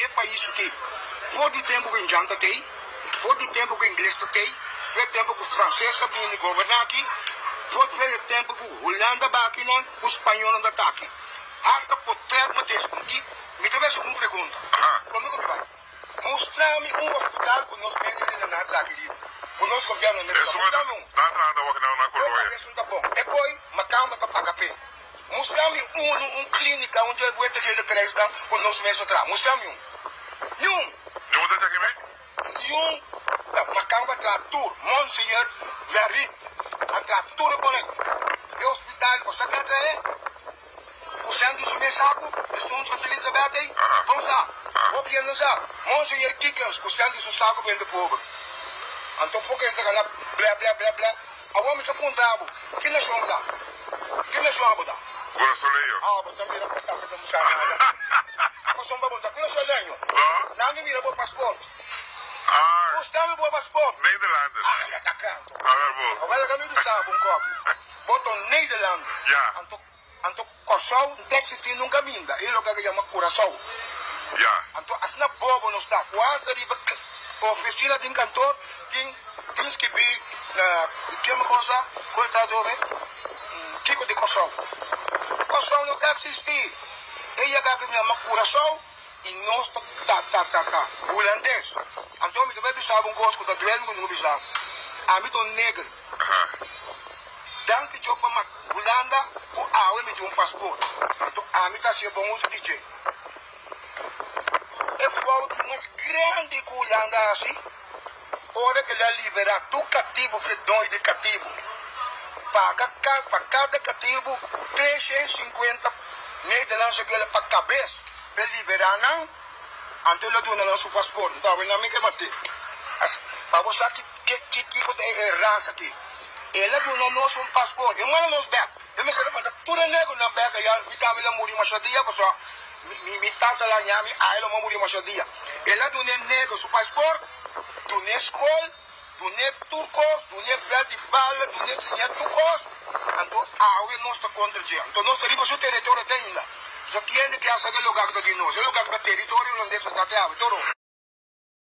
é país que foi de tempo que janta tem, foi de tempo que inglês tem, foi tempo que o francês também governar aqui, foi tempo que o Holanda vai aqui, né? O espanhol não está aqui. Hasta por trás de uma contigo, me deve uma pergunta. Comigo que vai. Mostrar-me um hospital que nós temos na nada, querido. Conosco governo mesmo. Mostrar-me um. É coi, mas calma que paga pé. Mostrar-me um clínica onde eu vou ter que acreditar que nós mesmos atrás. Mostrar-me um. Nenhum. Nenhum está aqui mesmo? Nenhum. Mas calma, trator. Monsenhor, very. A trator com ele. É hospital, você quer trazer? O centro do meu saco, estamos com a Elizabeth aí. Vamos lá. Vamos lá. Monsenhor Kikens, o centro do saco vem do povo. Então, por que ele lá, blá, blá, blá, blá. A homem está com um trabo. Que nós vamos lá? Que nós vamos lá? Agora sou leio. Mas também não está com a nada. Mas são babos, que nós sou leio. Não me mira o passaporte. Mostramos o passaporte. Nederlander. Já está canto. Bom. Agora que me sabe um copy. Botam Nederlander. Ja. Então, Corsol, Texas nunca minda. Ele é o que chama Curaçao. Ja. Então, as na bobo não está. Quase a oficina de cantor tem que vir, que é uma coisa, coitado, né? Kiko de Corsol. Corsol não deve existir. Ele é que chama Curaçao e nós tá. Holandês. Então, me deve saber um gosto da Glenn, não me sabe. A mim tô negro. Danke job para Holanda, com a me de um passaporte. Então, a mim tá se bom uso DJ. É falta mais grande que Holanda assim. Hora que ela libera tu cativo, fredões de cativo. Para cada cativo, 350 Nederlandse gulden para cabeça. Para liberar não. Então ela deu no nosso passaporte. Então, eu não me queimate. Para você que é raça aqui. Ela deu no nosso passaporte. Eu não nos back. Eu me sei que tudo é negro na back. Me dá ela morir mais dia, pessoal. Me tanta lá nhami, a ela morir mais dia. Ela deu no negro seu passaporte. Do na escola, do na turcos, do na velho de bala, do na tinha turcos. Então, a nós está contra o dia. Então, nós saímos do território ainda. Só que ele pensa que é lugar que de nós, é lugar do território onde está até todo.